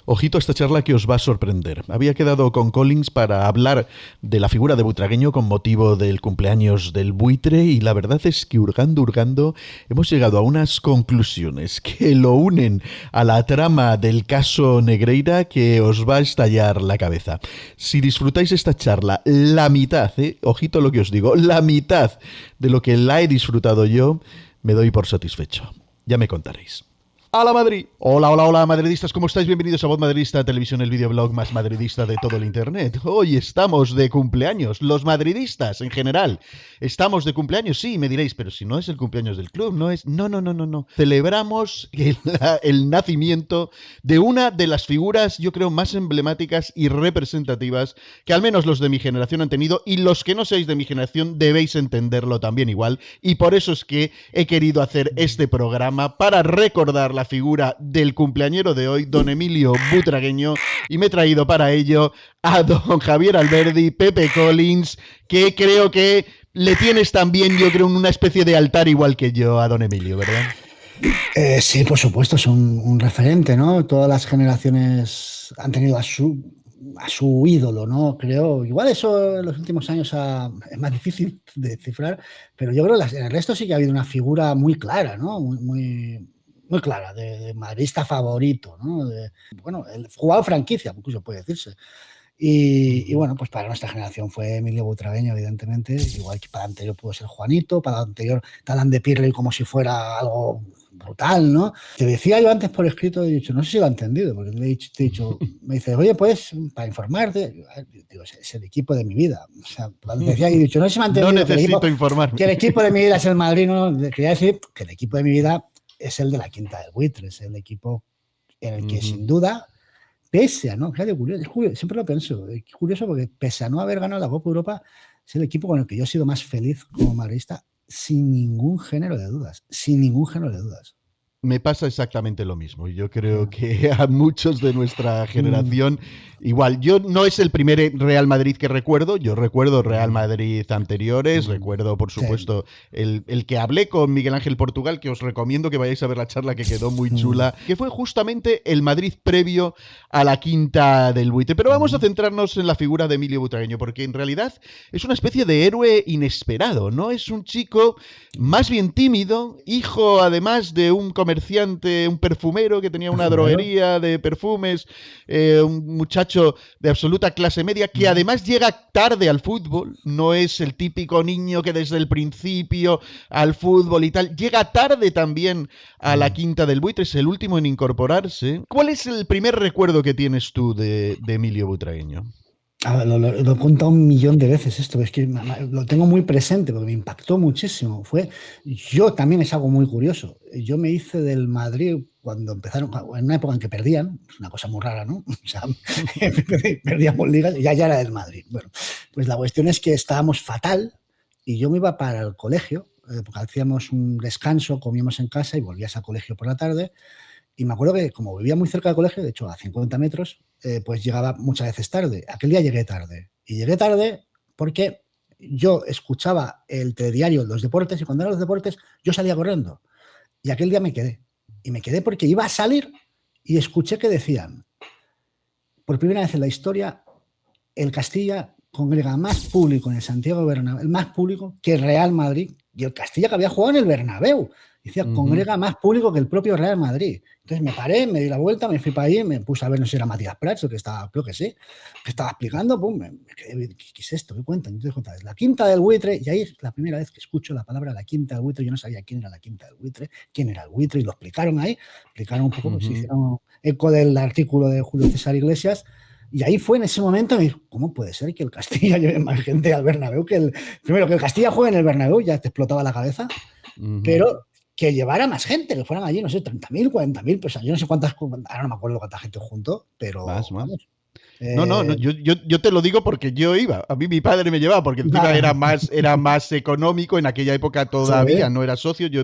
Ojito a esta charla que os va a sorprender. Había quedado con Collins para hablar de la figura de Butragueño con motivo del cumpleaños del buitre y la verdad es que hurgando hemos llegado a unas conclusiones que lo unen a la trama del caso Negreira que os va a estallar la cabeza. Si disfrutáis esta charla, la mitad, ojito lo que os digo, la mitad de lo que la he disfrutado yo, me doy por satisfecho. Ya me contaréis. ¡A la Madrid! Hola, hola, hola, madridistas, ¿cómo estáis? Bienvenidos a Voz Madridista, televisión, el videoblog más madridista de todo el internet. Hoy estamos de cumpleaños, los madridistas en general. Estamos de cumpleaños, sí, me diréis, pero si no es el cumpleaños del club, no es... No. Celebramos el nacimiento de una de las figuras, yo creo, más emblemáticas y representativas que al menos los de mi generación han tenido, y los que no seáis de mi generación debéis entenderlo también igual, y por eso es que he querido hacer este programa para recordar la figura del cumpleañero de hoy, don Emilio Butragueño, y me he traído para ello a don Javier Alberdi, Pepe Collins, que creo que le tienes también, yo creo, una especie de altar igual que yo a don Emilio, ¿verdad? Sí, por supuesto, es un referente, ¿no? Todas las generaciones han tenido a su ídolo, ¿no? Creo, igual eso en los últimos años es más difícil de cifrar, pero yo creo que en el resto sí que ha habido una figura muy clara, ¿no? Muy clara, de madridista favorito, ¿no? Bueno, el jugador franquicia, incluso puede decirse. Y bueno, pues para nuestra generación fue Emilio Butragueño, evidentemente, igual que para la anterior pudo ser Juanito, para la anterior Talán de Pirley como si fuera algo brutal, ¿no? Te decía yo antes por escrito, he dicho, no sé si lo ha entendido, porque te he dicho, me dice, oye, pues, para informarte, digo, es el equipo de mi vida. O sea, cuando te decía, he dicho, no sé si me ha entendido. No necesito informarme. Que el equipo de mi vida es el Madrid, no, quería decir que el equipo de mi vida es el de la Quinta del Buitre, es el equipo en el que sin duda, pese a no, fíjate, es curioso, siempre lo pienso, es curioso porque pese a no haber ganado la Copa Europa, es el equipo con el que yo he sido más feliz como madridista, sin ningún género de dudas, sin ningún género de dudas. Me pasa exactamente lo mismo. Yo creo que a muchos de nuestra generación, igual, yo no es el primer Real Madrid que recuerdo, yo recuerdo Real Madrid anteriores, recuerdo, por supuesto, el que hablé con Miguel Ángel Portugal, que os recomiendo que vayáis a ver la charla, que quedó muy chula, que fue justamente el Madrid previo a la Quinta del Buitre. Pero vamos a centrarnos en la figura de Emilio Butragueño, porque en realidad es una especie de héroe inesperado, ¿no? Es un chico más bien tímido, hijo además de un comerciante, un perfumero que tenía una droguería de perfumes, un muchacho de absoluta clase media que además llega tarde al fútbol, no es el típico niño que desde el principio al fútbol y tal, llega tarde también a la Quinta del Buitre, es el último en incorporarse. ¿Cuál es el primer recuerdo que tienes tú de Emilio Butragueño? Lo he contado un millón de veces esto, es que lo tengo muy presente porque me impactó muchísimo. Yo también es algo muy curioso. Yo me hice del Madrid cuando empezaron, en una época en que perdían, es una cosa muy rara, ¿no? O sea, perdíamos ligas y ya era del Madrid. Bueno, pues la cuestión es que estábamos fatal y yo me iba para el colegio, porque hacíamos un descanso, comíamos en casa y volvías al colegio por la tarde. Y me acuerdo que como vivía muy cerca del colegio, de hecho a 50 metros, pues llegaba muchas veces tarde. Aquel día llegué tarde. Y llegué tarde porque yo escuchaba el telediario, los deportes, y cuando eran los deportes yo salía corriendo. Y aquel día me quedé. Y me quedé porque iba a salir y escuché que decían, por primera vez en la historia, el Castilla congrega más público en el Santiago Bernabéu, el más público que el Real Madrid, y el Castilla que había jugado en el Bernabéu. Decía, congrega más público que el propio Real Madrid. Entonces me paré, me di la vuelta, me fui para allí, me puse a ver, no sé si era Matías Prats, o que estaba, creo que sí, que estaba explicando, pum, me quedé, ¿qué es esto? ¿Qué cuentan? Entonces cuentan, es la Quinta del Buitre, y ahí es la primera vez que escucho la palabra la Quinta del Buitre. Yo no sabía quién era la Quinta del Buitre, quién era el buitre, y lo explicaron ahí, explicaron un poco, pues hicieron eco del artículo de Julio César Iglesias. Y ahí fue en ese momento, me dijo, ¿cómo puede ser que el Castilla lleve más gente al Bernabéu primero que el Castilla juegue en el Bernabéu, ya te explotaba la cabeza, pero que llevara más gente, que fueran allí, no sé, 30.000, 40.000, pues yo no sé cuántas, ahora no me acuerdo cuánta gente junto, pero más. Vamos, No, yo te lo digo porque yo iba. A mí mi padre me llevaba porque encima era más económico. En aquella época todavía no era socio. Yo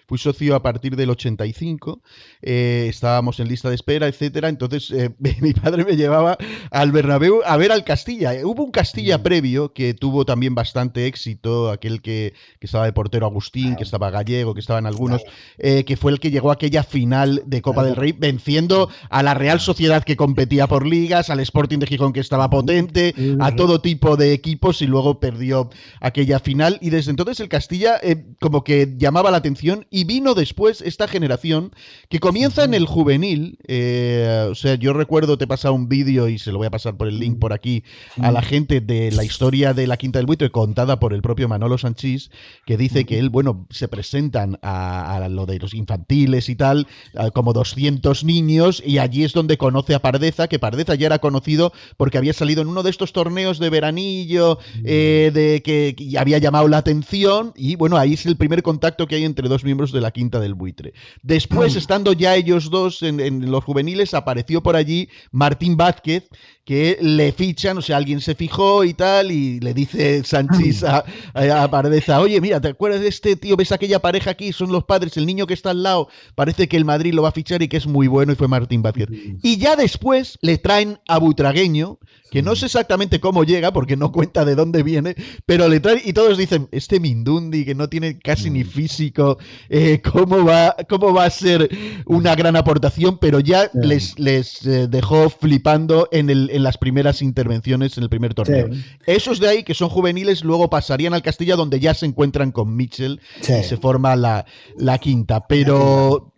fui socio a partir del 85. Estábamos en lista de espera, etcétera. Entonces mi padre me llevaba al Bernabéu a ver al Castilla. Hubo un Castilla previo que tuvo también bastante éxito. Aquel que estaba de portero Agustín, que estaba Gallego, que estaban algunos, que fue el que llegó a aquella final de Copa del Rey venciendo a la Real Sociedad que competía por ligas, al Sporting de Gijón que estaba potente, a todo tipo de equipos y luego perdió aquella final y desde entonces el Castilla como que llamaba la atención y vino después esta generación que comienza en el juvenil, o sea, yo recuerdo, te he pasado un vídeo y se lo voy a pasar por el link por aquí a la gente de la historia de la Quinta del Buitre contada por el propio Manolo Sanchís, que dice que él, bueno, se presentan a lo de los infantiles y tal, como 200 niños y allí es donde conoce a Pardeza, que Pardeza ya era conocido porque había salido en uno de estos torneos de veranillo de que había llamado la atención y bueno, ahí es el primer contacto que hay entre dos miembros de la Quinta del Buitre. Después, estando ya ellos dos en los juveniles, apareció por allí Martín Vázquez, que le fichan, o sea, alguien se fijó y tal, y le dice Sanchís a Pardeza, oye, mira, ¿te acuerdas de este tío? ¿Ves aquella pareja aquí? Son los padres, el niño que está al lado, parece que el Madrid lo va a fichar y que es muy bueno, y fue Martín Vázquez. Y ya después le traen a Butragueño, que no sé exactamente cómo llega, porque no cuenta de dónde viene, pero le traen, y todos dicen, este Mindundi, que no tiene casi ni físico, ¿cómo va a ser una gran aportación? Pero ya les dejó flipando en las primeras intervenciones en el primer torneo. Esos de ahí, que son juveniles, luego pasarían al Castilla, donde ya se encuentran con Mitchell y se forma la Quinta. Pero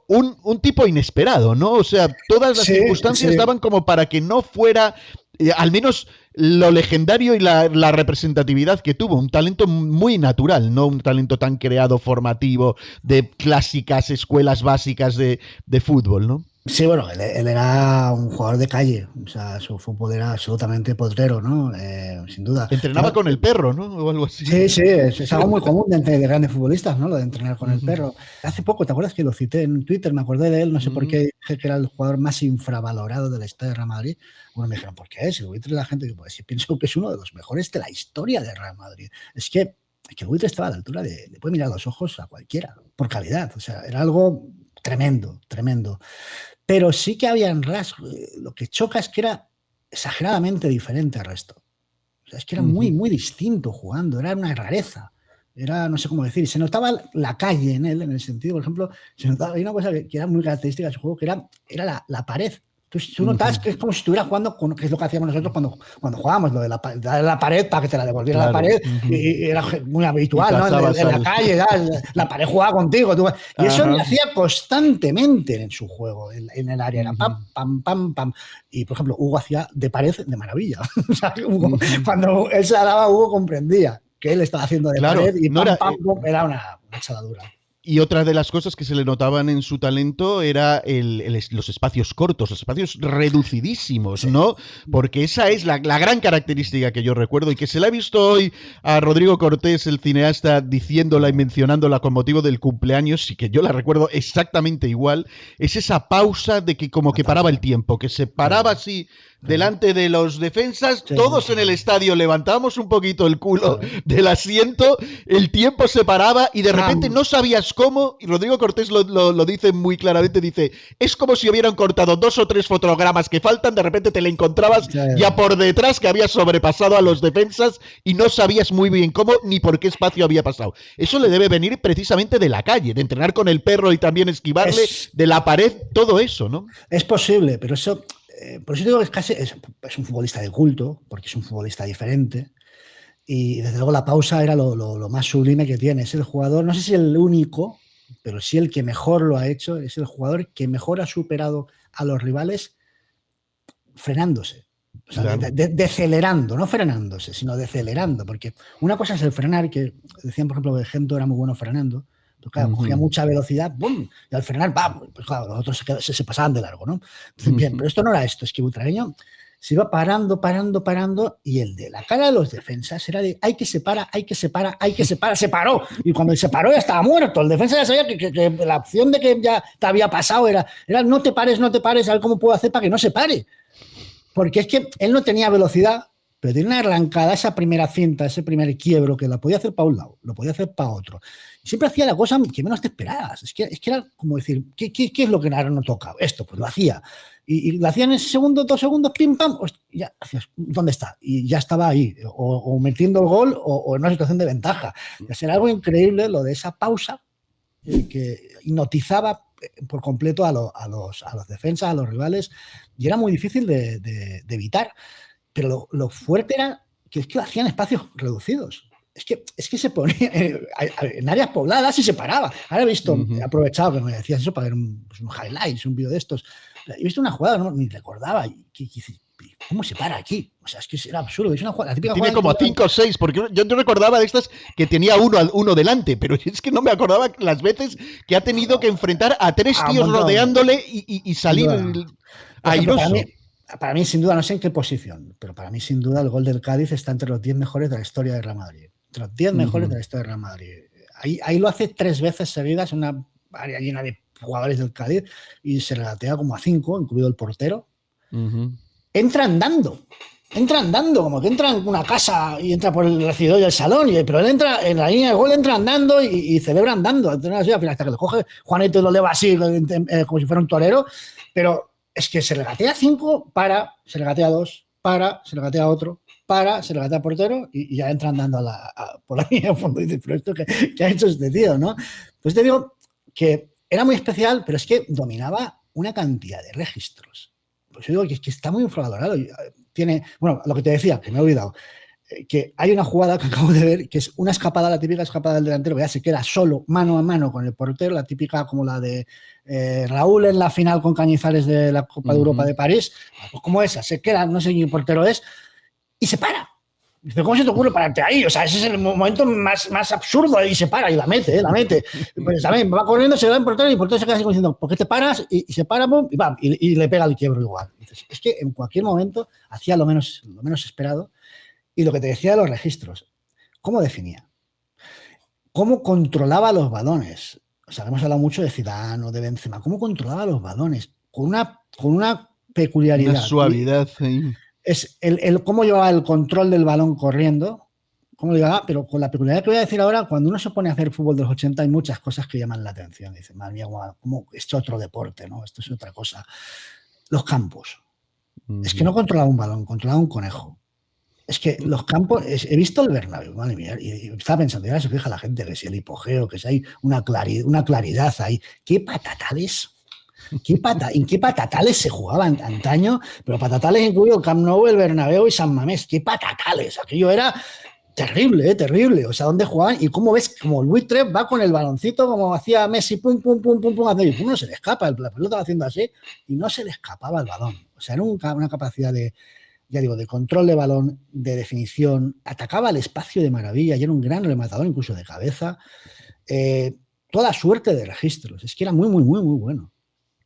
un tipo inesperado, ¿no? O sea, todas las circunstancias daban como para que no fuera, al menos lo legendario y la representatividad que tuvo. Un talento muy natural, no un talento tan creado, formativo, de clásicas escuelas básicas de fútbol, ¿no? Sí, bueno, él era un jugador de calle, o sea, su fútbol era absolutamente potrero, ¿no? Sin duda. Entrenaba con el perro, ¿no? O algo así. Sí, es algo muy común de grandes futbolistas, ¿no? Lo de entrenar con el perro. Hace poco, ¿te acuerdas que lo cité en Twitter? Me acordé de él, no sé por qué, dije que era el jugador más infravalorado de la historia de Real Madrid. Bueno, me dijeron, ¿por qué es? El Buitre, la gente, pues sí, pienso que es uno de los mejores de la historia de Real Madrid. Es que el Buitre estaba a la altura le puede mirar a los ojos a cualquiera, por calidad. O sea, era algo tremendo, tremendo. Pero sí que había en rasgos, lo que choca es que era exageradamente diferente al resto. O sea, es que era muy, muy distinto jugando, era una rareza. Era, no sé cómo decir, se notaba la calle en él, en el sentido, por ejemplo, se notaba, hay una cosa que era muy característica de su juego, que era la pared. Entonces, tú notas que es como si estuvieras jugando, que es lo que hacíamos nosotros cuando jugábamos, lo de la pared para que te la devolviera la pared, y era muy habitual, ¿no? En la calle, la pared jugaba contigo. Y eso lo hacía constantemente en su juego, en el área, era pam, pam, pam, pam. Y, por ejemplo, Hugo hacía de pared de maravilla. O sea, Hugo, cuando él se la daba, Hugo comprendía que él estaba haciendo de pared y pam, pam, pam, era una chaladura. Y otra de las cosas que se le notaban en su talento era los espacios cortos, los espacios reducidísimos, ¿no? Porque esa es la gran característica que yo recuerdo y que se la he visto hoy a Rodrigo Cortés, el cineasta, diciéndola y mencionándola con motivo del cumpleaños y que yo la recuerdo exactamente igual, es esa pausa de que como que paraba el tiempo, que se paraba así delante de los defensas, todos en el estadio levantábamos un poquito el culo del asiento, el tiempo se paraba y de repente no sabías cómo, y Rodrigo Cortés lo dice muy claramente, dice, es como si hubieran cortado 2 o 3 fotogramas que faltan, de repente te le encontrabas ya por detrás que había sobrepasado a los defensas y no sabías muy bien cómo ni por qué espacio había pasado. Eso le debe venir precisamente de la calle, de entrenar con el perro y también esquivarle, de la pared, todo eso, ¿no? Es posible, pero eso... por eso digo que es un futbolista de culto, porque es un futbolista diferente, y desde luego la pausa era lo más sublime que tiene. Es el jugador, no sé si el único, pero sí el que mejor lo ha hecho, es el jugador que mejor ha superado a los rivales frenándose. O sea, decelerando, no frenándose, sino decelerando, porque una cosa es el frenar, que decían, por ejemplo, que Gento era muy bueno frenando, pues claro, cogía mucha velocidad, ¡bum! Y al frenar, ¡bam! Pues claro, los otros se pasaban de largo, ¿no? Bien, pero esto no era esto, es que Butragueño se iba parando, y el de la cara de los defensas era de hay que separar, se paró. Y cuando se paró ya estaba muerto. El defensa ya sabía que la opción de que ya te había pasado era no te pares, a ver cómo puedo hacer para que no se pare. Porque es que él no tenía velocidad, pero tenía una arrancada, esa primera cinta, ese primer quiebro, que la podía hacer para un lado, lo podía hacer para otro. Siempre hacía la cosa que menos te esperabas. Es que era como decir, ¿qué es lo que ahora no toca? Esto, pues lo hacía. Y lo hacía en ese segundo, 2 segundos, pim, pam, ya, ¿dónde está? Y ya estaba ahí, o metiendo el gol o en una situación de ventaja. O sea, era algo increíble lo de esa pausa que hipnotizaba por completo a los defensas, a los rivales, y era muy difícil de evitar. Pero lo fuerte era que es que lo hacían espacios reducidos. Es que se ponía en áreas pobladas y se paraba. Ahora he visto, he aprovechado que me decías eso para ver un highlights, un vídeo de estos. He visto una jugada, no, ni recordaba. ¿Cómo se para aquí? O sea, es que era absurdo. Es una jugada, la típica Tiene jugada como 5 o 6, porque yo recordaba de estas que tenía uno delante, pero es que no me acordaba las veces que ha tenido que enfrentar a 3 tíos rodeándole y salir airoso. Para mí, sin duda, no sé en qué posición, pero para mí, sin duda, el gol del Cádiz está entre los 10 mejores de la historia del Real Madrid. Entre los 10 mejores de la historia del Real Madrid. Ahí lo hace 3 veces seguidas en una área llena de jugadores del Cádiz y se regatea como a 5, incluido el portero. Entra andando, como que entra en una casa y entra por el recibidor y el salón, pero él entra en la línea de gol, entra andando y celebra andando. Entonces, al final, hasta que lo coge Juanito y lo eleva así, como si fuera un torero, pero es que se regatea 5, se regatea 2, se regatea otro, se regatea portero y ya entra andando por la línea de fondo y dice, pero esto ¿qué ha hecho este tío, ¿no? Pues te digo que era muy especial, pero es que dominaba una cantidad de registros. Pues yo digo que es que está muy infravalorado. Tiene, bueno, lo que te decía, que me he olvidado, que hay una jugada que acabo de ver, que es una escapada, la típica escapada del delantero, que ya se queda solo, mano a mano con el portero, la típica como la de Raúl en la final con Cañizares de la Copa de Europa de París, pues como esa, se queda, no sé quién portero es, y se para. Dice, ¿cómo se te ocurre pararte ahí? O sea, ese es el momento más absurdo, y se para y la mete. Pues también va corriendo, se va en portero y el portero se queda así diciendo, ¿por qué te paras? Y se para y le pega el quiebro igual. Dices, es que en cualquier momento hacía lo menos esperado. Y lo que te decía de los registros, ¿cómo definía? ¿Cómo controlaba los balones? O sea, hemos hablado mucho de Zidane o de Benzema. ¿Cómo controlaba los balones? Con una peculiaridad. Una suavidad. Sí. Es cómo llevaba el control del balón corriendo, cómo lo llevaba, pero con la peculiaridad que voy a decir ahora, cuando uno se pone a hacer fútbol de los 80 hay muchas cosas que llaman la atención. Dicen, madre mía, como esto es otro deporte, ¿no? Esto es otra cosa. Los campos. Es que no controlaba un balón, controlaba un conejo. Es que los campos, he visto el Bernabéu, madre mía, y estaba pensando, ya se fija la gente que si el hipogeo, que si hay una claridad ahí. ¿Qué patatales? ¿En qué patatales se jugaban antaño? Pero patatales incluido el Camp Nou, el Bernabéu y San Mamés. ¿Qué patatales? Aquello era terrible, terrible. O sea, ¿dónde jugaban? Y cómo ves, como el buitre va con el baloncito, como hacía Messi, pum, pum, pum, pum, pum, y no se le escapa, la pelota va haciendo así, y no se le escapaba el balón. O sea, era una capacidad de control de balón, de definición, atacaba el espacio de maravilla y era un gran rematador, incluso de cabeza. Toda suerte de registros. Es que era muy, muy, muy, muy bueno.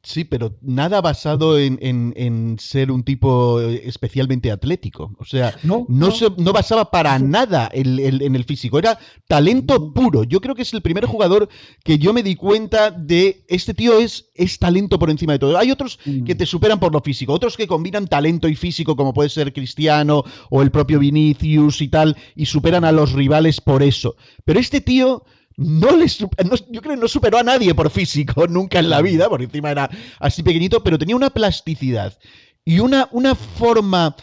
Sí, pero nada basado en ser un tipo especialmente atlético. O sea, no basaba para nada en el físico. Era talento puro. Yo creo que es el primer jugador que yo me di cuenta de este tío es talento por encima de todo. Hay otros que te superan por lo físico, otros que combinan talento y físico, como puede ser Cristiano o el propio Vinicius y tal, y superan a los rivales por eso. Pero este tío... yo creo que no superó a nadie por físico nunca en la vida, por encima era así pequeñito, pero tenía una plasticidad y una forma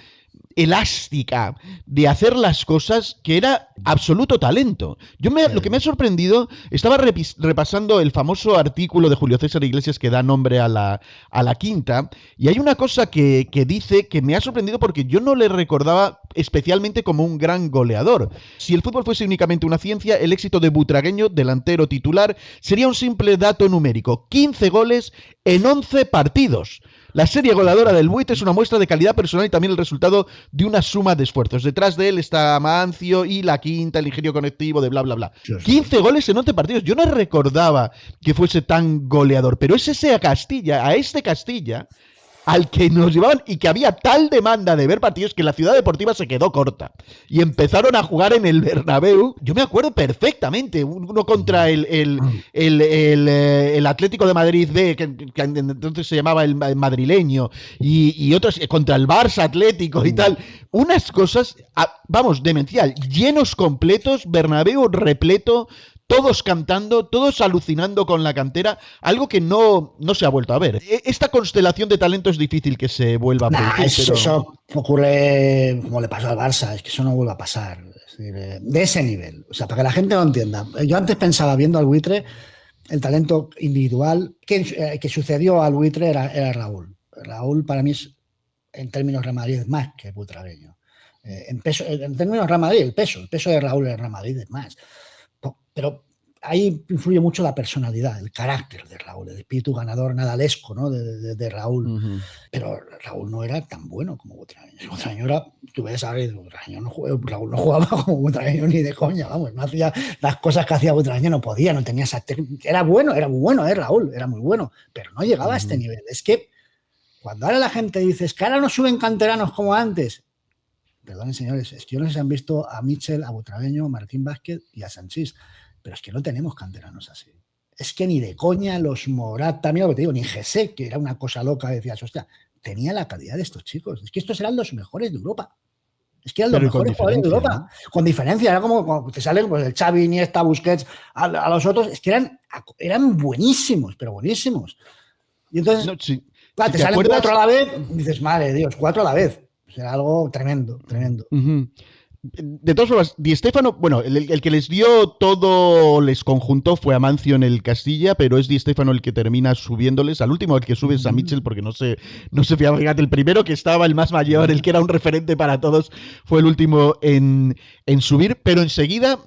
elástica de hacer las cosas que era absoluto talento. Lo que me ha sorprendido, estaba repasando el famoso artículo de Julio César Iglesias que da nombre a la Quinta, y hay una cosa que dice que me ha sorprendido porque yo no le recordaba especialmente como un gran goleador. Si el fútbol fuese únicamente una ciencia, el éxito de Butragueño, delantero titular, sería un simple dato numérico: 15 goles en 11 partidos. La serie goleadora del Buitre es una muestra de calidad personal y también el resultado de una suma de esfuerzos. Detrás de él está Amancio y la Quinta, el ingenio conectivo de bla, bla, bla. 15 goles en 11 partidos. Yo no recordaba que fuese tan goleador, pero es ese a este Castilla al que nos llevaban y que había tal demanda de ver partidos que la Ciudad Deportiva se quedó corta y empezaron a jugar en el Bernabéu. Yo me acuerdo perfectamente, uno contra el Atlético de Madrid B, que entonces se llamaba el madrileño, y otros contra el Barça Atlético y tal. Unas cosas, vamos, demencial, llenos completos, Bernabéu repleto, todos cantando, todos alucinando con la cantera, algo que no se ha vuelto a ver. Esta constelación de talento es difícil que se vuelva a producir. Eso ocurre como le pasó al Barça, es que eso no vuelve a pasar. Es decir, de ese nivel. O sea, para que la gente lo entienda. Yo antes pensaba, viendo al Buitre, el talento individual que sucedió al Buitre era Raúl. Raúl, para mí, es, en términos Real Madrid, es más que Butragueño. En términos Real Madrid, el peso de Raúl en Real Madrid es más. Pero ahí influye mucho la personalidad, el carácter de Raúl, el espíritu ganador nadalesco, ¿no? de Raúl. Uh-huh. Pero Raúl no era tan bueno como Butragueño. Butragueño era, tú ves a ver, Raúl no jugaba como Butragueño ni de coña, vamos, no hacía las cosas que hacía Butragueño, no podía, no tenía esa técnica. Era muy bueno, Raúl, era muy bueno, pero no llegaba a este nivel. Es que cuando ahora la gente dice, es que ahora no suben canteranos como antes. Perdonen, señores, es que yo no sé si han visto a Mitchell, a Butragueño, a Martín Vázquez y a Sanchís, pero es que no tenemos canteranos así. Es que ni de coña los Morata, mira lo que te digo, ni Jesse, que era una cosa loca, decías, hostia, tenía la calidad de estos chicos. Es que estos eran los mejores de Europa. Es que eran los mejores jugadores de Europa. ¿No? Con diferencia, era como cuando te salen pues, el Xavi, Iniesta, Busquets, a los otros, es que eran buenísimos, pero buenísimos. Y entonces, no, sí. Claro, te salen 4 a la vez, dices, madre de Dios, 4 a la vez. Será algo tremendo, tremendo. Uh-huh. De todas formas, Di Stéfano, bueno, el que les dio todo, les conjuntó fue Amancio en el Castilla, pero es Di Stéfano el que termina subiéndoles. Al último, el que sube es a Mitchell, porque no se fijaba. Fíjate, el primero que estaba, el más mayor, el que era un referente para todos, fue el último en subir, pero enseguida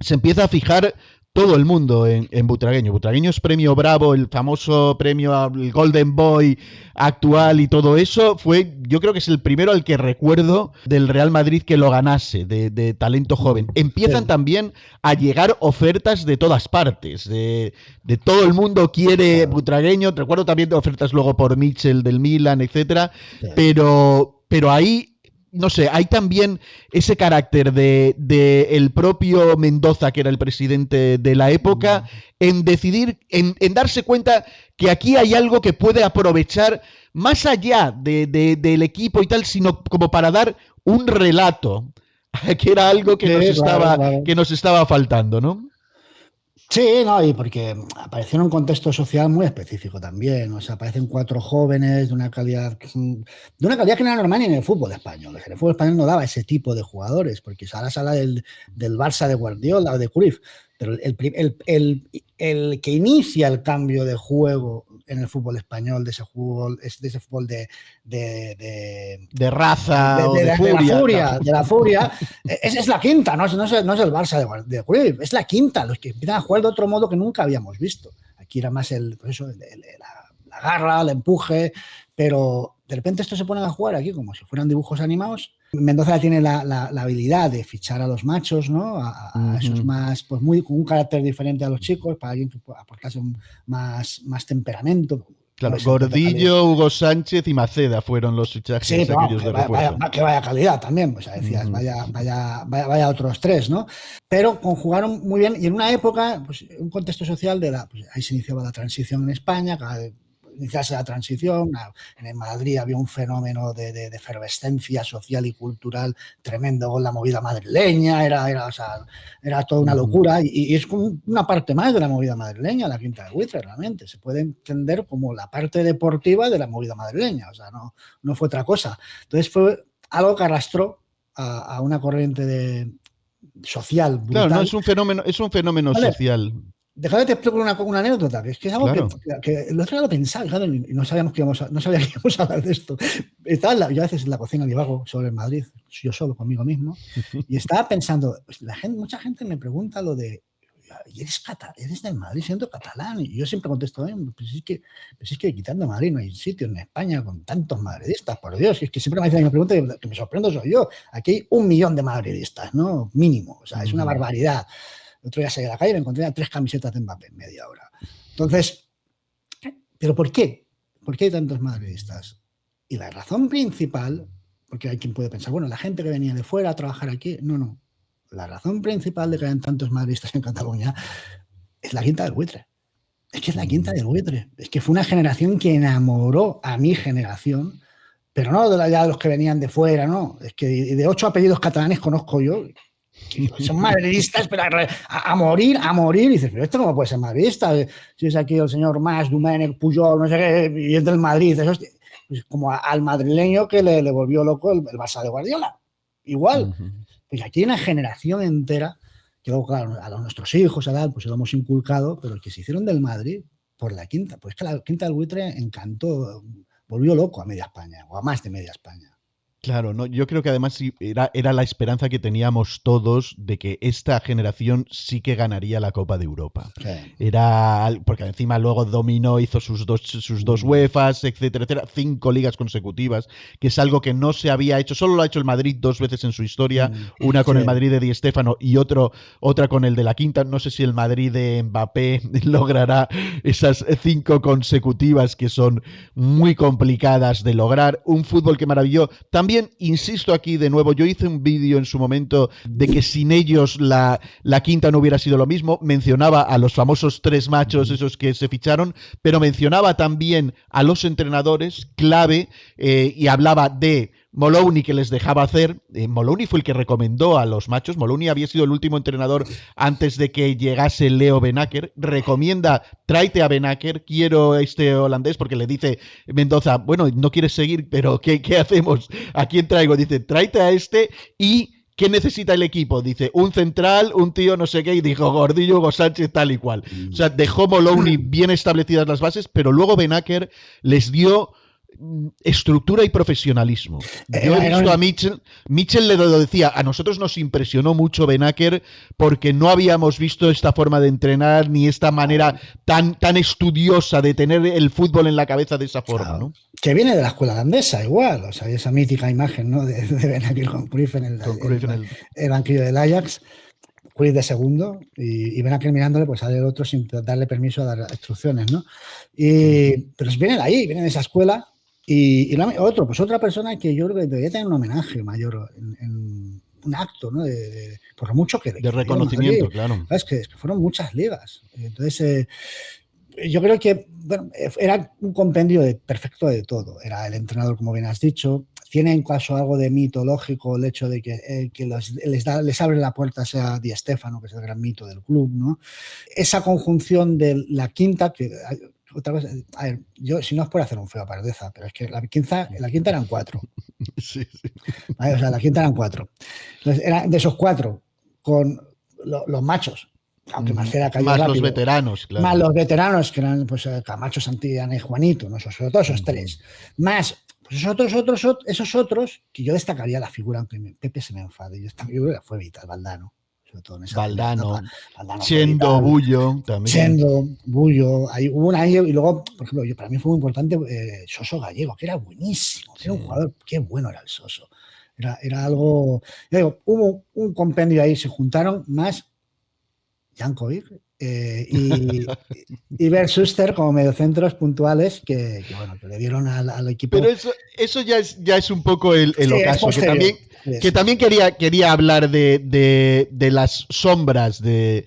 se empieza a fijar todo el mundo en Butragueño. Butragueño es premio Bravo, el famoso premio al Golden Boy actual y todo eso. Yo creo que es el primero al que recuerdo del Real Madrid que lo ganase, de talento joven. Empiezan también a llegar ofertas de todas partes, de todo el mundo quiere Butragueño. Recuerdo también de ofertas luego por Mitchell del Milan, etcétera. Pero ahí, no sé, hay también ese carácter de el propio Mendoza, que era el presidente de la época, en decidir, en darse cuenta que aquí hay algo que puede aprovechar más allá del equipo y tal, sino como para dar un relato, que era algo que nos estaba faltando, ¿no? Sí, no, y porque apareció en un contexto social muy específico también. O sea, aparecen 4 jóvenes de una calidad que no era normal ni en el fútbol español. En el fútbol español no daba ese tipo de jugadores, porque ahora se habla del Barça de Guardiola o de Cruyff, pero el que inicia el cambio de juego en el fútbol español, de ese fútbol de raza o de furia. De la furia, es la quinta, no es el Barça de Cruyff, es la quinta, los que empiezan a jugar de otro modo que nunca habíamos visto. Aquí era más la garra, el empuje, pero de repente estos se ponen a jugar aquí como si fueran dibujos animados. Mendoza tiene la habilidad de fichar a los machos, ¿no? A esos más, pues con un carácter diferente a los chicos, para alguien que aportase más temperamento. Claro, Gordillo, Hugo Sánchez y Maceda fueron los fichajes aquellos de refuerzo. Que vaya calidad también, o sea, decías, vaya otros 3, ¿no? Pero conjugaron muy bien, y en una época, pues un contexto social pues ahí se iniciaba la transición en España, iniciarse la transición, en el Madrid había un fenómeno de efervescencia social y cultural tremendo con la movida madrileña, era toda una locura, y es como una parte más de la movida madrileña, la Quinta del Buitre, realmente, se puede entender como la parte deportiva de la movida madrileña, o sea, no fue otra cosa. Entonces fue algo que arrastró a una corriente social brutal. Claro, no, es un fenómeno social. Déjame te explico una anécdota, que es algo que el otro día lo pensaba, y no sabía que íbamos a hablar de esto. Yo a veces en la cocina divago sobre el Madrid, yo solo conmigo mismo, y estaba pensando, mucha gente me pregunta lo de, ¿eres del Madrid siendo catalán? Y yo siempre contesto, pues es que quitando Madrid no hay sitio en España con tantos madridistas, por Dios, es que siempre me hacen una pregunta que me sorprendo soy yo. Aquí hay 1 millón de madridistas, ¿no? Mínimo, o sea, es una barbaridad. El otro día salí a la calle y me encontré 3 camisetas de Mbappé en media hora. Entonces, ¿pero por qué? ¿Por qué hay tantos madridistas? Y la razón principal, porque hay quien puede pensar, bueno, la gente que venía de fuera a trabajar aquí, no. La razón principal de que hayan tantos madridistas en Cataluña es la Quinta del Buitre. Es que es la Quinta del Buitre. Es que fue una generación que enamoró a mi generación, pero no de los que venían de fuera, no. Es que de 8 apellidos catalanes conozco yo, que son madridistas, pero a morir. Y dices, pero esto cómo puede ser madridista. Si es aquí el señor Mas, Domènech, Pujol, no sé qué, y es del Madrid. Pues como al madrileño que le volvió loco el Barça de Guardiola. Igual. Pues aquí hay una generación entera que luego, claro, a nuestros hijos, pues se lo hemos inculcado, pero que se hicieron del Madrid por la Quinta. Pues es que la Quinta del Buitre encantó, volvió loco a media España, o a más de media España. Claro, no, yo creo que además era la esperanza que teníamos todos de que esta generación sí que ganaría la Copa de Europa. Sí. Era porque encima luego dominó, hizo sus dos UEFAs, etcétera, 5 ligas consecutivas, que es algo que no se había hecho, solo lo ha hecho el Madrid 2 veces en su historia, una con el Madrid de Di Stéfano y otra con el de la Quinta. No sé si el Madrid de Mbappé logrará esas 5 consecutivas que son muy complicadas de lograr. Un fútbol que maravilló. También, insisto aquí de nuevo, yo hice un vídeo en su momento de que sin ellos la Quinta no hubiera sido lo mismo. Mencionaba a los famosos 3 machos, esos que se ficharon, pero mencionaba también a los entrenadores clave y hablaba de Maloney, que les dejaba hacer. Maloney fue el que recomendó a los machos. Maloney había sido el último entrenador antes de que llegase Leo Benaker. Recomienda, tráete a Benaker, quiero este holandés, porque le dice Mendoza, bueno, no quieres seguir, pero ¿qué hacemos? ¿A quién traigo? Dice, tráete a este y... ¿qué necesita el equipo? Dice, un central, un tío no sé qué, y dijo Gordillo, Hugo Sánchez, tal y cual. O sea, dejó Maloney bien establecidas las bases, pero luego Benaker les dio estructura y profesionalismo. Yo he visto a Mitchell le lo decía, a nosotros nos impresionó mucho Benaker porque no habíamos visto esta forma de entrenar ni esta manera tan estudiosa de tener el fútbol en la cabeza de esa forma, claro, ¿no? Que viene de la escuela holandesa igual, o sea, esa mítica imagen, ¿no? de Benaker con Cruyff en el banquillo del Ajax, Cruyff de segundo y Benaker mirándole, pues sale el otro sin darle permiso a dar instrucciones, ¿no? Pero viene de ahí, viene de esa escuela. Y otra persona que yo creo que debería tener un homenaje mayor en un acto, ¿no? Por lo mucho que de reconocimiento, Madrid, claro. Es que fueron muchas ligas. Entonces, yo creo que bueno, era un compendio perfecto de todo. Era el entrenador, como bien has dicho. Tiene en caso algo de mitológico el hecho de que les abre la puerta sea Di Stéfano, que es el gran mito del club, ¿no? Esa conjunción de la Quinta, que... Otra cosa, a ver, yo si no es por hacer un feo pardeza, pero es que la quinta eran 4. Sí. ¿Vale? O sea, la quinta eran 4. Entonces, de esos 4, con los machos, aunque Marcela cayó más rápido, los veteranos, claro. Más los veteranos, que eran pues Camacho, Santillana y Juanito, ¿no? Sobre todo esos 3. Más pues esos otros, que yo destacaría la figura, aunque Pepe se me enfade. Yo creo que fue vital, Valdano. Sobre todo en esa Valdano Chendo, Bullo también. Chendo, Bullo, hubo un año y luego, por ejemplo, para mí fue muy importante Soso Gallego, que era buenísimo, era un jugador, qué bueno era el Soso. Era algo, hubo un compendio ahí, se juntaron más Jankovic y Bert Schuster como mediocentros puntuales que le dieron al equipo. Pero eso ya es un poco el ocaso, que también quería hablar de las sombras de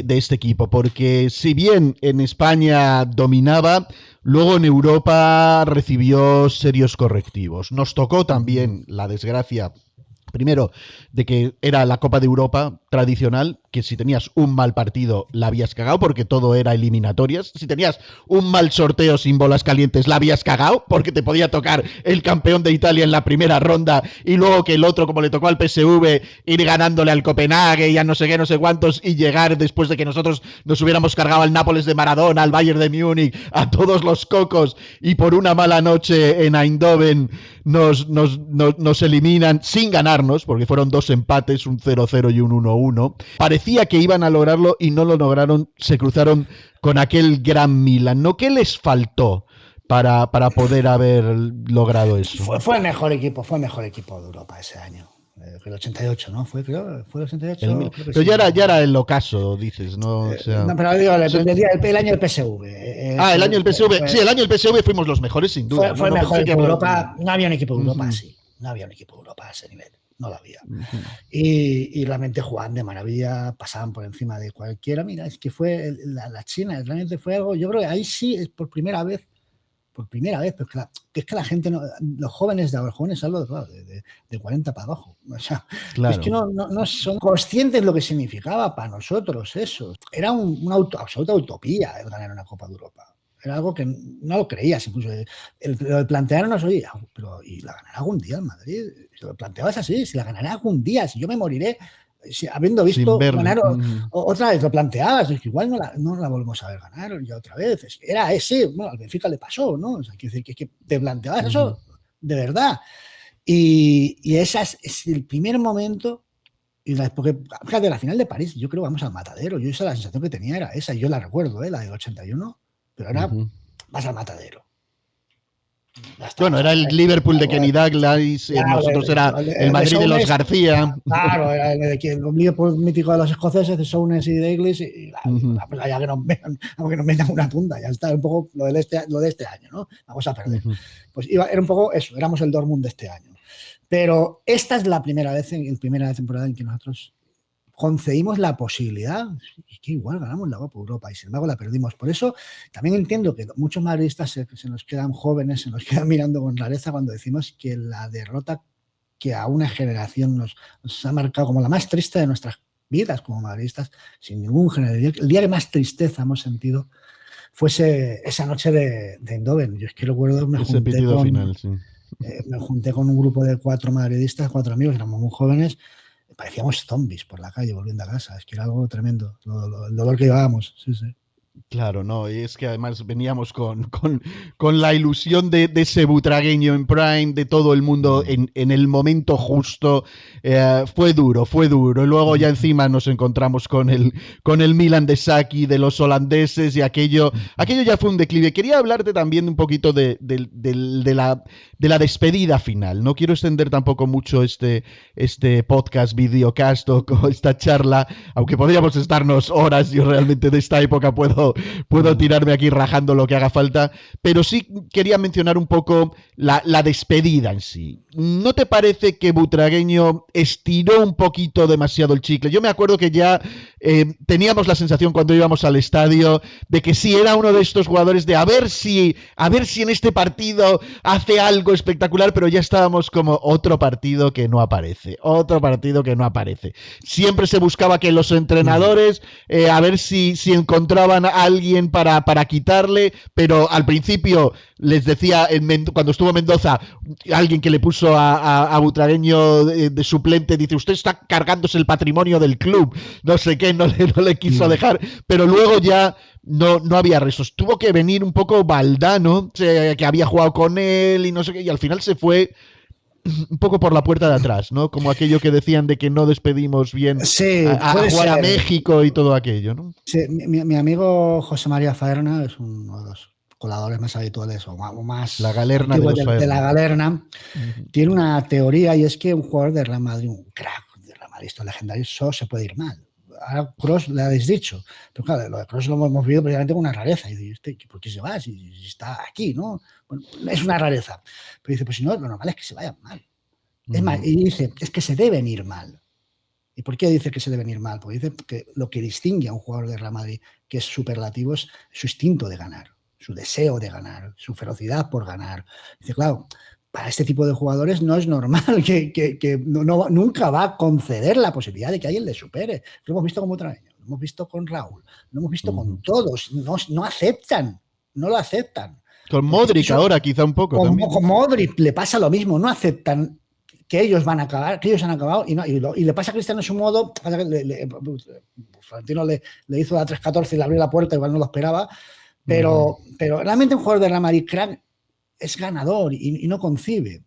este equipo, porque si bien en España dominaba, luego en Europa recibió serios correctivos. Nos tocó también la desgracia, primero, de que era la Copa de Europa tradicional, que si tenías un mal partido la habías cagado porque todo era eliminatorias. Si tenías un mal sorteo sin bolas calientes la habías cagado porque te podía tocar el campeón de Italia en la primera ronda y luego que el otro, como le tocó al PSV, ir ganándole al Copenhague y a no sé qué, no sé cuántos, y llegar después de que nosotros nos hubiéramos cargado al Nápoles de Maradona, al Bayern de Múnich, a todos los cocos, y por una mala noche en Eindhoven nos eliminan sin ganarnos, porque fueron 2 empates, un 0-0 y un 1-1. Parecía que iban a lograrlo y no lo lograron, se cruzaron con aquel gran Milan, ¿no? ¿Qué les faltó para poder haber logrado eso? Fue el mejor equipo de Europa ese año. El 88, ¿no? Fue el 88. Pero sí. ya era el ocaso, dices, ¿no? O sea, no, pero digo, el año del PSV. El año del PSV. Sí, el año del PSV fuimos los mejores, sin duda. Fue el mejor equipo de Europa. No había un equipo de Europa así. No había un equipo de Europa a ese nivel. No lo había. Y realmente jugaban de maravilla, pasaban por encima de cualquiera. Mira, es que fue la China, realmente fue algo, yo creo que ahí sí es por primera vez, pero es que la gente, los jóvenes de ahora, jóvenes hablo de 40 para abajo, o sea, claro. Es que no son conscientes de lo que significaba para nosotros eso. Era una absoluta utopía el ganar una Copa de Europa. Era algo que no lo creías, incluso el plantearnos, oye, pero ¿y la ganará algún día el Madrid? Si lo planteabas así, si la ganará algún día, si yo me moriré, habiendo visto ganar otra vez, lo planteabas, es que igual no la volvemos a ver ganar ya otra vez. Era ese, bueno, al Benfica le pasó, ¿no? O sea, quiero decir que te planteabas eso de verdad. Y ese es el primer momento. Porque fíjate, la final de París, yo creo que vamos al matadero. Yo la sensación que tenía era esa, yo la recuerdo, la del 81. Pero ahora vas al matadero. Bueno, era el Liverpool de Kenny Dalglish, nosotros era el Madrid de los García. Claro, era el Liverpool mítico de los escoceses, de Souness y Dalglish, y ya que nos metan una tunda, ya está un poco lo de este año, ¿no? Vamos a perder. Pues era un poco eso, éramos el Dortmund de este año. Pero esta es la primera temporada en que nosotros concedimos la posibilidad y que igual ganamos la Copa Europa y sin embargo la perdimos. Por eso también entiendo que muchos madridistas se nos quedan jóvenes, se nos quedan mirando con rareza cuando decimos que la derrota que a una generación nos ha marcado como la más triste de nuestras vidas como madridistas, sin ningún género. El día que más tristeza hemos sentido fuese esa noche de Eindhoven. Yo es que recuerdo, me junté con un grupo de 4 madridistas, 4 amigos, éramos muy jóvenes. Parecíamos zombies por la calle volviendo a casa. Es que era algo tremendo, el dolor que llevábamos. Sí. Claro, no, y es que además veníamos con la ilusión de ese butragueño en Prime, de todo el mundo en el momento justo. Fue duro. Y luego ya encima nos encontramos con el Milan de Saki, de los holandeses, y aquello ya fue un declive. Quería hablarte también un poquito de la despedida final. No quiero extender tampoco mucho este podcast, videocast o esta charla, aunque podríamos estarnos horas. Yo realmente de esta época puedo tirarme aquí rajando lo que haga falta, pero sí quería mencionar un poco la despedida en sí. ¿No te parece que Butragueño estiró un poquito demasiado el chicle? Yo me acuerdo que ya teníamos la sensación cuando íbamos al estadio de que sí era uno de estos jugadores de a ver si en este partido hace algo espectacular, pero ya estábamos como otro partido que no aparece. Siempre se buscaba que los entrenadores a ver si encontraban a alguien para quitarle, pero al principio les decía, cuando estuvo Mendoza, alguien que le puso a Butragueño de suplente, dice, usted está cargándose el patrimonio del club, no sé qué, no le quiso dejar, pero luego ya no había restos. Tuvo que venir un poco Valdano, que había jugado con él y no sé qué, y al final se fue un poco por la puerta de atrás, ¿no? Como aquello que decían de que no despedimos bien a jugar a México y todo aquello, ¿no? Sí, mi amigo José María Faerna es uno de los coladores más habituales o más la galerna de la galerna. Tiene una teoría y es que un jugador de Real Madrid, un crack de Real Madrid, esto legendario, solo se puede ir mal. Ahora Kroos le habéis dicho, pero claro, lo de Kroos lo hemos vivido precisamente con una rareza. Y dice, ¿por qué se va? Si está aquí, ¿no? Bueno, es una rareza. Pero dice, pues si no, lo normal es que se vayan mal. Es más, y dice, es que se deben ir mal. ¿Y por qué dice que se deben ir mal? Porque dice que lo que distingue a un jugador de Real Madrid, que es superlativo, es su instinto de ganar, su deseo de ganar, su ferocidad por ganar. Dice, claro, para este tipo de jugadores no es normal que nunca va a conceder la posibilidad de que alguien le supere. Lo hemos visto con Butragueño, lo hemos visto con Raúl, lo hemos visto con todos. No aceptan, no lo aceptan. Con Modric ahora quizá un poco también. Con Modric le pasa lo mismo, no aceptan que ellos van a acabar, que ellos han acabado y le pasa a Cristiano en su modo. Florentino le hizo la 3-14 y le abrió la puerta, igual no lo esperaba, pero realmente un jugador de Real Madrid es ganador y no concibe.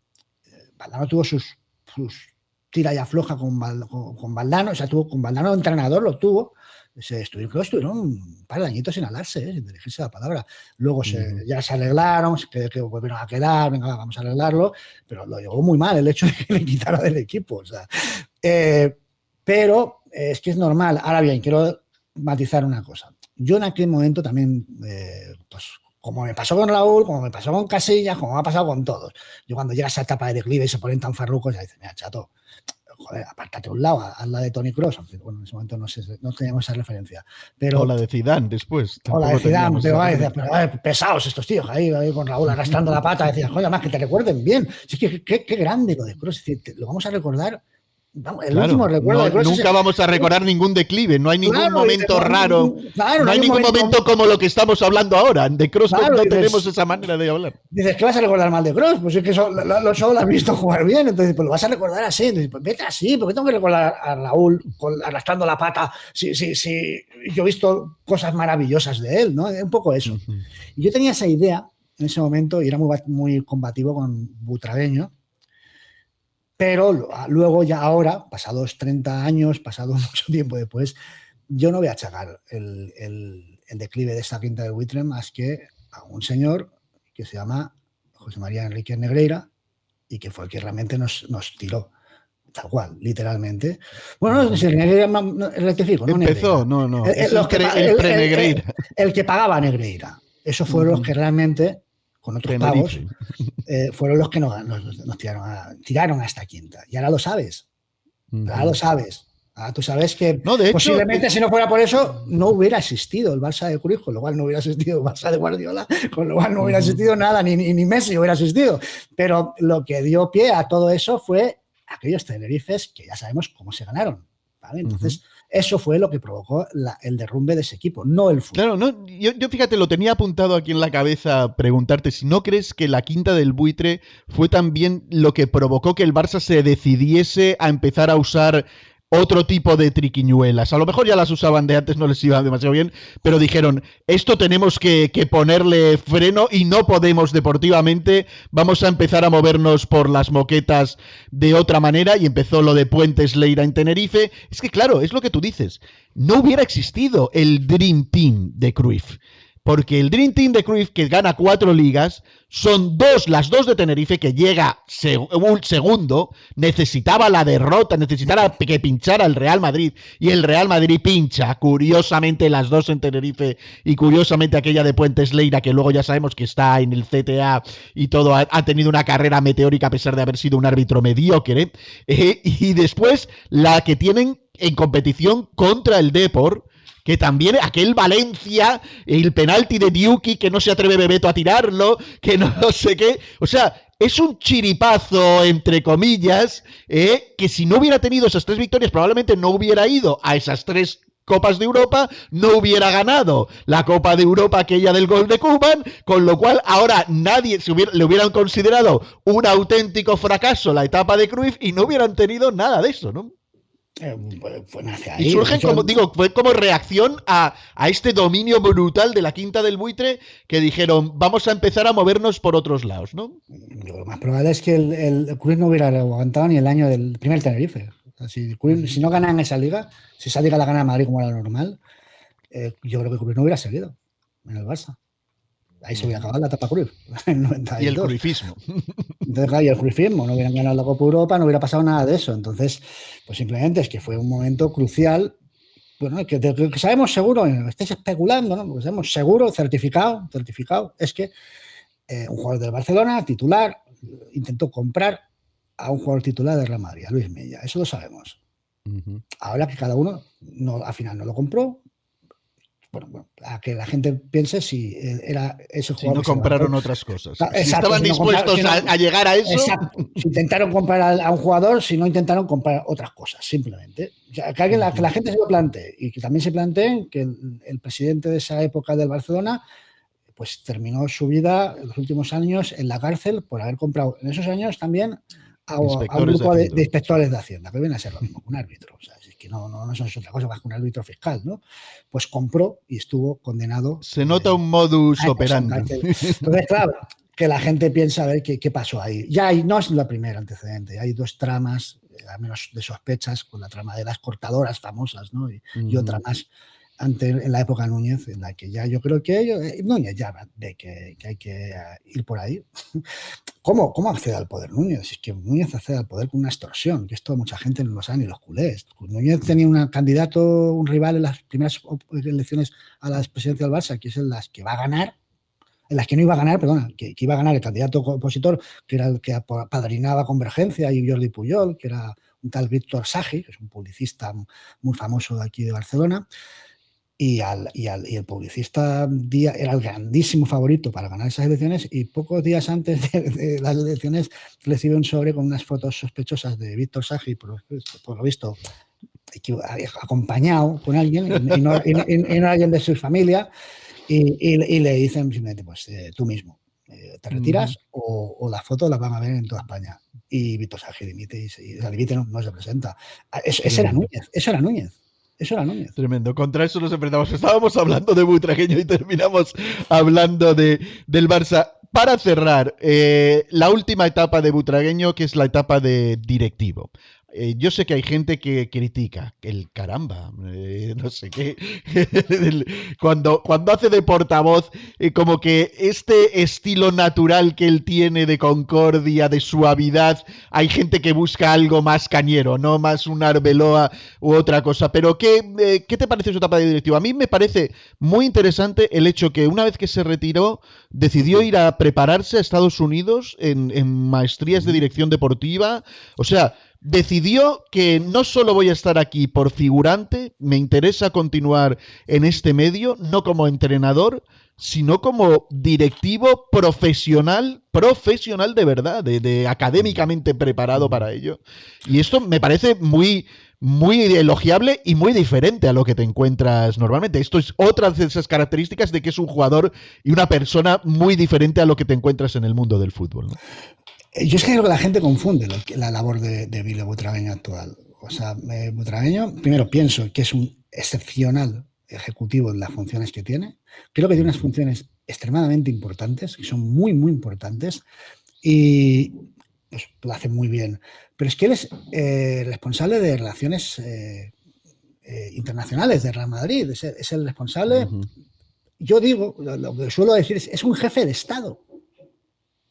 Valdano tuvo sus tira y afloja con Valdano, o sea, tuvo con Valdano entrenador, lo tuvo. Estuvieron un par de añitos sin hablarse, sin dirigirse la palabra. Luego ya se arreglaron, que volvieron a quedar, venga, vamos a arreglarlo, pero lo llevó muy mal el hecho de que le quitara del equipo. O sea, pero es que es normal. Ahora bien, quiero matizar una cosa. Yo en aquel momento también, pues como me pasó con Raúl, como me pasó con Casillas, como me ha pasado con todos. Yo cuando llega esa etapa de declive y se ponen tan farrucos, ya dicen, mira, chato, joder, apártate a un lado, haz la de Toni Kroos, aunque bueno, en ese momento no teníamos esa referencia. Pero, o la de Zidane después. O la de Zidane, pero pesados estos tíos, ahí con Raúl arrastrando la pata, decías, joder, más que te recuerden bien. Sí, qué grande lo de Kroos, es decir, lo vamos a recordar. Vamos, el último recuerdo de Kroos nunca vamos a recordar ningún declive, no hay ningún momento raro, no hay ningún momento como lo que estamos hablando ahora. De Kroos no tenemos esa manera de hablar. Dices, ¿qué vas a recordar mal de Kroos? Pues es que solo lo has visto jugar bien, entonces pues lo vas a recordar así. Entonces, pues vete así, porque tengo que recordar a Raúl arrastrando la pata. Sí, yo he visto cosas maravillosas de él, ¿no? Un poco eso. Y yo tenía esa idea en ese momento y era muy combativo con Butragueño. Pero luego, ya ahora, pasados 30 años, pasado mucho tiempo después, yo no voy a achacar el declive de esta quinta del buitre más que a un señor que se llama José María Enrique Negreira y que fue el que realmente nos tiró, tal cual, literalmente. Bueno, no sé, Negreira, rectifico, no empezó, Negreira. no. El pre-Negreira. El que pagaba a Negreira. Esos fueron los que realmente, con otros pagos, fueron los que nos tiraron a esta quinta. Y ahora lo sabes. Ahora lo sabes. Ahora tú sabes que posiblemente si no fuera por eso no hubiera existido el Barça de Cruyff, con lo cual no hubiera existido el Barça de Guardiola, con lo cual no hubiera existido nada, ni Messi hubiera existido. Pero lo que dio pie a todo eso fue aquellos Tenerifes que ya sabemos cómo se ganaron. ¿Vale? Entonces, eso fue lo que provocó el derrumbe de ese equipo, no el fútbol. Claro, no, yo fíjate, lo tenía apuntado aquí en la cabeza preguntarte si no crees que la quinta del buitre fue también lo que provocó que el Barça se decidiese a empezar a usar otro tipo de triquiñuelas. A lo mejor ya las usaban de antes, no les iba demasiado bien, pero dijeron, esto tenemos que ponerle freno y no podemos deportivamente, vamos a empezar a movernos por las moquetas de otra manera, y empezó lo de Puentes Leira en Tenerife. Es que claro, es lo que tú dices, no hubiera existido el Dream Team de Cruyff. Porque el Dream Team de Cruyff, que gana 4 ligas, son las dos de Tenerife, que llega un segundo, necesitaba la derrota, necesitaba que pinchara el Real Madrid, y el Real Madrid pincha, curiosamente las dos en Tenerife, y curiosamente aquella de Puentes Leira, que luego ya sabemos que está en el CTA y todo, ha tenido una carrera meteórica a pesar de haber sido un árbitro mediocre, y después la que tienen en competición contra el Depor, que también aquel Valencia, el penalti de Diuki, que no se atreve Bebeto a tirarlo, que no sé qué, o sea, es un chiripazo, entre comillas, que si no hubiera tenido esas 3 victorias, probablemente no hubiera ido a esas 3 Copas de Europa, no hubiera ganado la Copa de Europa, aquella del gol de Koeman, con lo cual ahora le hubieran considerado un auténtico fracaso la etapa de Cruyff y no hubieran tenido nada de eso, ¿no? Ahí, y surgen, fue como reacción a este dominio brutal de la quinta del buitre, que dijeron, vamos a empezar a movernos por otros lados, ¿no? Lo más probable es que el Cruyff no hubiera aguantado ni el año del primer Tenerife. O sea, si no ganan esa liga, si esa liga la gana Madrid como era normal, yo creo que Cruyff no hubiera seguido en el Barça. Ahí se hubiera acabado la etapa Cruyff. Y el Cruyffismo. Entonces, claro, y el Cruyffismo, no hubieran ganado la Copa Europa, no hubiera pasado nada de eso. Entonces, pues simplemente es que fue un momento crucial. Bueno, que sabemos seguro, estáis especulando, ¿no? Porque sabemos seguro, certificado, es que un jugador del Barcelona, titular, intentó comprar a un jugador titular de Real Madrid, a Luis Milla. Eso lo sabemos. Ahora que cada uno al final no lo compró. Bueno, a que la gente piense si era ese jugador. Si no compraron otras cosas. Exacto, si estaban dispuestos a llegar a eso. Exacto. Si intentaron comprar a un jugador, si no intentaron comprar otras cosas, simplemente. O sea, que la gente se lo plantee y que también se planteen que el presidente de esa época del Barcelona pues terminó su vida en los últimos años en la cárcel por haber comprado en esos años también a un grupo de inspectores de Hacienda, que viene a ser lo mismo, un árbitro. O sea, es que no es otra cosa más que un árbitro fiscal, ¿no? Pues compró y estuvo condenado. Se nota un modus operandi. Entonces, claro, que la gente piensa a ver qué pasó ahí. No es la primera antecedente, hay 2 tramas, al menos de sospechas, con la trama de las cortadoras famosas, ¿no? Y otra más en la época Núñez, en la que ya yo creo que Núñez ya ve que hay que ir por ahí. ¿Cómo accede al poder Núñez? Es que Núñez accede al poder con una extorsión, que esto mucha gente no lo sabe ni los culés. Núñez tenía un candidato, un rival en las primeras elecciones a la presidencia del Barça, que es en las que va a ganar, en las que no iba a ganar, perdona, que iba a ganar el candidato opositor, que era el que apadrinaba Convergencia y Jordi Pujol, que era un tal Víctor Sagi, que es un publicista muy famoso de aquí de Barcelona. Y el publicista era el grandísimo favorito para ganar esas elecciones, y pocos días antes de las elecciones recibe un sobre con unas fotos sospechosas de Víctor Sagi, por lo visto acompañado con alguien y no alguien de su familia, y le dicen simplemente, pues tú mismo te retiras o las fotos las van a ver en toda España. Y Víctor Sagi dimite y no se presenta. Eso era Núñez. Eso era Núñez. Tremendo. Contra eso nos enfrentamos. Estábamos hablando de Butragueño y terminamos hablando del Barça. Para cerrar, la última etapa de Butragueño, que es la etapa de directivo. Yo sé que hay gente que critica el caramba, no sé qué, cuando hace de portavoz, como que este estilo natural que él tiene de concordia, de suavidad, hay gente que busca algo más cañero, no más un Arbeloa u otra cosa. Pero ¿qué te parece su etapa de directivo? A mí me parece muy interesante el hecho que una vez que se retiró, decidió ir a prepararse a Estados Unidos en maestrías de dirección deportiva. O sea, decidió que no solo voy a estar aquí por figurante, me interesa continuar en este medio, no como entrenador, sino como directivo profesional de verdad, de académicamente preparado para ello. Y esto me parece muy elogiable y muy diferente a lo que te encuentras normalmente. Esto es otra de esas características de que es un jugador y una persona muy diferente a lo que te encuentras en el mundo del fútbol, ¿no? Yo es que creo que la gente confunde la labor de Emilio Butragueño actual. O sea, Butragueño, primero pienso que es un excepcional ejecutivo en las funciones que tiene. Creo que tiene unas funciones extremadamente importantes, que son muy, muy importantes, y pues, lo hace muy bien. Pero es que él es responsable de relaciones internacionales de Real Madrid. Es el responsable, yo digo, lo que suelo decir es un jefe de Estado.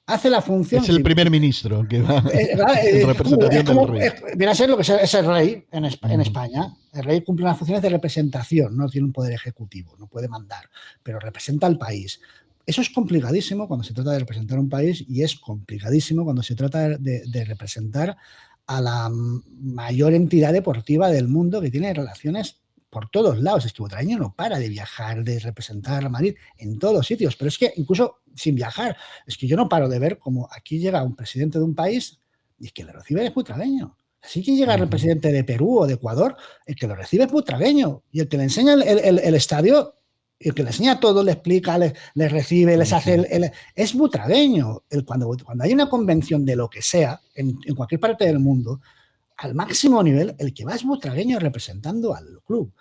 Hace la función. Es el primer ministro que va en representación del rey. Viene a ser lo que es el rey en España. El rey cumple unas funciones de representación, no tiene un poder ejecutivo, no puede mandar, pero representa al país. Eso es complicadísimo cuando se trata de representar un país, y es complicadísimo cuando se trata de representar a la mayor entidad deportiva del mundo, que tiene relaciones por todos lados. Es que Butragueño no para de viajar, de representar a Madrid en todos sitios, pero es que incluso sin viajar, es que yo no paro de ver cómo aquí llega un presidente de un país y el que le recibe es Butragueño. Así que llega el presidente de Perú o de Ecuador, el que lo recibe es Butragueño, y el que le enseña el estadio, el que le enseña todo, le explica, le recibe, les hace es Butragueño. Cuando hay una convención de lo que sea, en cualquier parte del mundo, al máximo nivel, el que va es Butragueño representando al club.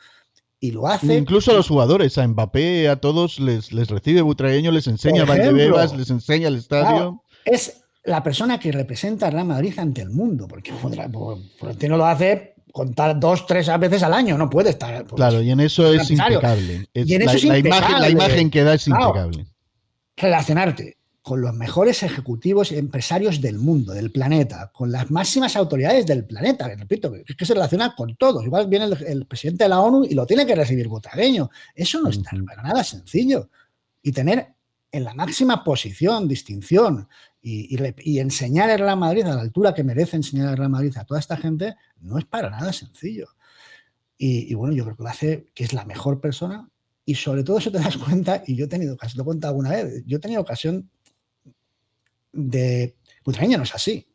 Y lo hace. Incluso a los jugadores, a Mbappé, a todos les recibe Butragueño, les enseña Valdebebas, les enseña el estadio. Claro, es la persona que representa a Real Madrid ante el mundo, porque Florentino lo hace contar 2-3 veces al año, no puede estar. Claro, y en eso es impecable. La imagen que da es impecable. Relacionarte con los mejores ejecutivos y empresarios del mundo, del planeta, con las máximas autoridades del planeta, repito, es que se relaciona con todos. Igual viene el presidente de la ONU y lo tiene que recibir Butragueño. Eso no es para nada sencillo. Y tener en la máxima posición, distinción, y enseñar el Real Madrid a la altura que merece enseñar el Real Madrid a toda esta gente, no es para nada sencillo. Y bueno, yo creo que lo hace, que es la mejor persona, y sobre todo eso te das cuenta, y yo he tenido ocasión, lo he contado alguna vez, yo he tenido ocasión de Butragueño no es así.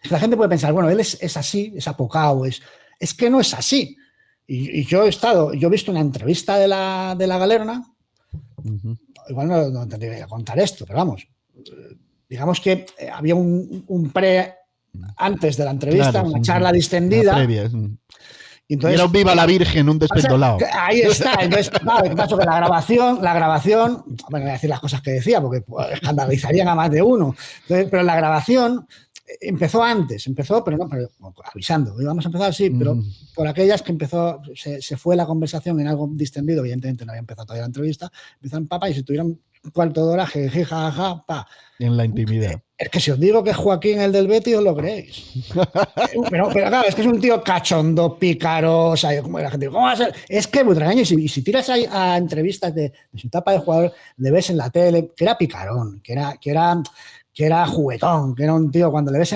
Es que la gente puede pensar, bueno, él es así, es apocado, es que no es así. Y yo he visto una entrevista de la Galerna, igual no tendría que contar esto, pero vamos, digamos que había un antes de la entrevista, Claro, una charla distendida. Previa. Y entonces, era un Viva la Virgen, un despendolado. Ahí está. Entonces, claro, ¿qué pasó? Que la grabación, bueno, voy a decir las cosas que decía, porque escandalizarían a más de uno. Entonces, pero la grabación empezó antes, pero avisando. Vamos a empezar así, pero por aquellas que se fue la conversación en algo distendido, evidentemente no había empezado todavía la entrevista, empezaron y si tuvieron un cuarto de hora, jeje, jaja, pa. En la intimidad. Es que si os digo que es Joaquín el del Betis, os lo creéis. Pero claro, es que es un tío cachondo, pícaro, o sea, como la gente, ¿cómo va a ser? Es que Butragueño, y si tiras ahí a entrevistas de su etapa de jugador, le ves en la tele, que era picarón, que era juguetón, que era un tío, cuando le ves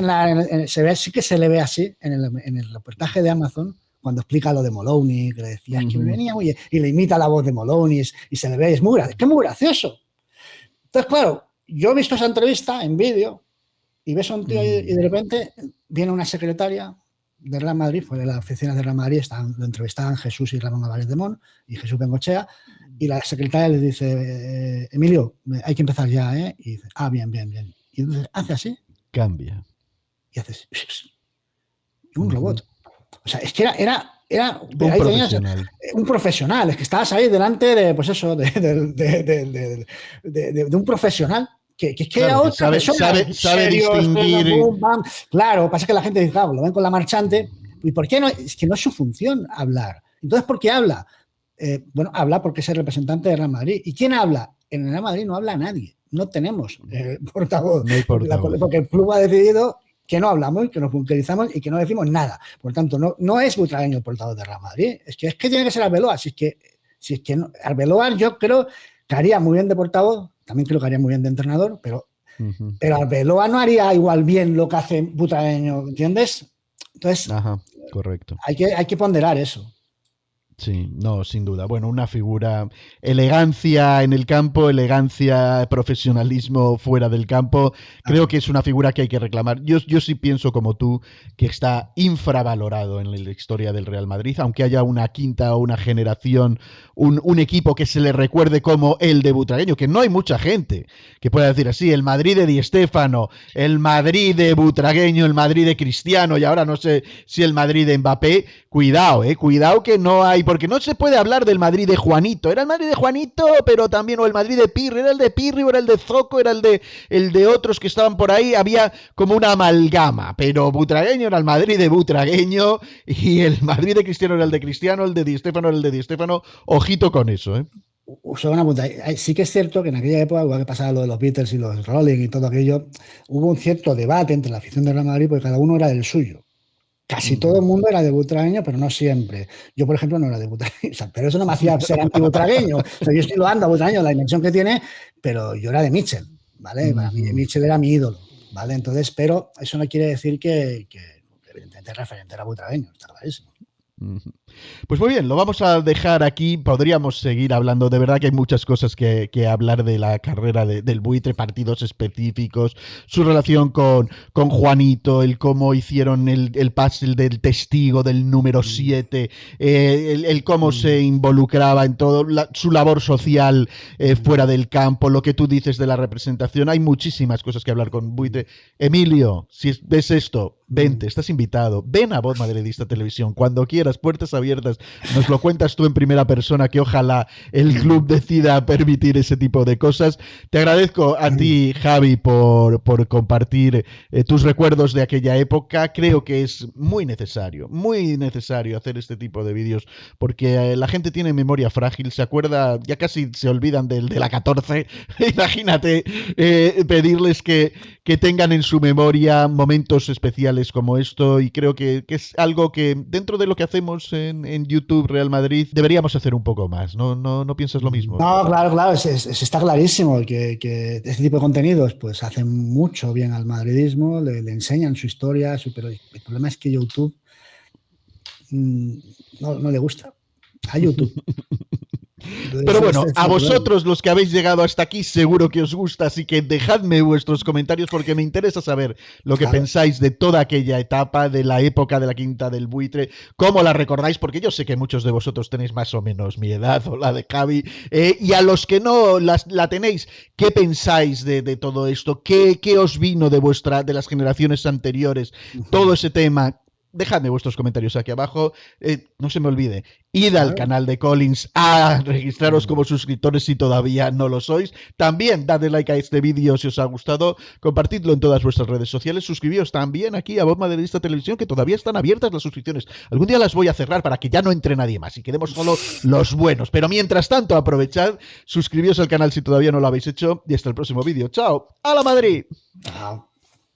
sí que se le ve así en el reportaje de Amazon, cuando explica lo de Moloney, que le decía que venía y le imita la voz de Moloney y se le ve, es muy gracioso. Entonces, claro, yo he visto esa entrevista en vídeo y ves a un tío y de repente viene una secretaria de Real Madrid, fue de la oficina de Real Madrid, lo entrevistaban Jesús y Ramón Álvarez de Mon y Jesús Bengochea, y la secretaria le dice, Emilio, hay que empezar ya, ¿eh? Y dice, bien. Y entonces hace así. Cambia. Y haces un robot. O sea, es que era un profesional, es que estabas ahí delante de, pues eso, de un profesional que era otra persona. Sabe distinguir. Claro, pasa que la gente dice, lo ven con la marchante. ¿Y por qué no? Es que no es su función hablar. Entonces, ¿por qué habla? Habla porque es el representante de Real Madrid. ¿Y quién habla? En el Real Madrid no habla nadie. No tenemos portavoz. No hay portavoz. Porque el club ha decidido que no hablamos, que nos bunkerizamos y que no decimos nada. Por tanto, no es Butragueño el portavoz de Real Madrid. Es que tiene que ser Arbeloa. Si es que no, Arbeloa yo creo que haría muy bien de portavoz, también creo que haría muy bien de entrenador, pero Arbeloa no haría igual bien lo que hace Butragueño, ¿entiendes? Entonces, correcto. Hay que ponderar eso. Sí, no, sin duda. Bueno, una figura, elegancia en el campo, elegancia, profesionalismo fuera del campo. Creo que es una figura que hay que reclamar. Yo sí pienso como tú que está infravalorado en la historia del Real Madrid, aunque haya una quinta o una generación, un equipo que se le recuerde como el de Butragueño, que no hay mucha gente que pueda decir así, el Madrid de Di Stéfano, el Madrid de Butragueño, el Madrid de Cristiano y ahora no sé si el Madrid de Mbappé. Cuidado que no hay, porque no se puede hablar del Madrid de Juanito. Era el Madrid de Juanito, pero también, o el Madrid de Pirri, era el de Pirri, o era el de Zoco, era el de otros que estaban por ahí. Había como una amalgama, pero Butragueño era el Madrid de Butragueño y el Madrid de Cristiano era el de Cristiano, el de Di Stéfano era el de Di Stéfano. Ojito con eso, ¿eh? Sí que es cierto que en aquella época, igual que pasaba lo de los Beatles y los Rolling y todo aquello, hubo un cierto debate entre la afición de Real Madrid porque cada uno era del suyo. Casi todo el mundo era de Butragueño, pero no siempre. Yo, por ejemplo, no era de Butragueño, pero eso no me hacía ser anti-Butragueño. O sea, yo estoy loando a Butragueño, la dimensión que tiene, pero yo era de Mitchell, ¿vale? Para mí Mitchell era mi ídolo, ¿vale? Entonces, pero eso no quiere decir que evidentemente referente era Butragueño, está clarísimo. Pues muy bien, lo vamos a dejar aquí. Podríamos seguir hablando, de verdad que hay muchas cosas que hablar de la carrera del Buitre, partidos específicos, su relación con Juanito, el cómo hicieron el pase del testigo del número 7, el cómo se involucraba en todo, su labor social fuera del campo, lo que tú dices de la representación. Hay muchísimas cosas que hablar con Buitre. Emilio, si ves esto, vente, estás invitado, ven a Voz Madridista Televisión, cuando quieras, puertas abiertas, nos lo cuentas tú en primera persona, que ojalá el club decida permitir ese tipo de cosas. Te agradezco a ti, Javi, por compartir tus recuerdos de aquella época. Creo que es muy necesario hacer este tipo de vídeos, porque la gente tiene memoria frágil, se acuerda, ya casi se olvidan de la 14, imagínate pedirles que tengan en su memoria momentos especiales como esto, y creo que es algo que dentro de lo que hacemos en YouTube Real Madrid deberíamos hacer un poco más. ¿No piensas lo mismo? No, claro, está clarísimo que este tipo de contenidos pues hacen mucho bien al madridismo, le enseñan su historia, pero el problema es que YouTube no le gusta a YouTube. Pero bueno, a vosotros los que habéis llegado hasta aquí seguro que os gusta, así que dejadme vuestros comentarios porque me interesa saber lo que pensáis de toda aquella etapa, de la época de la Quinta del Buitre, cómo la recordáis, porque yo sé que muchos de vosotros tenéis más o menos mi edad o la de Javi, y a los que no la tenéis, ¿qué pensáis de todo esto? ¿Qué os vino de las generaciones anteriores? Todo ese tema. Dejadme vuestros comentarios aquí abajo. No se me olvide, id al canal de Collins a registraros como suscriptores si todavía no lo sois. También dadle like a este vídeo si os ha gustado. Compartidlo en todas vuestras redes sociales. Suscribíos también aquí a Voz Madridista Televisión, que todavía están abiertas las suscripciones. Algún día las voy a cerrar para que ya no entre nadie más y quedemos solo los buenos. Pero mientras tanto, aprovechad, suscribíos al canal si todavía no lo habéis hecho y hasta el próximo vídeo. ¡Chao! ¡A la Madrid! Chao.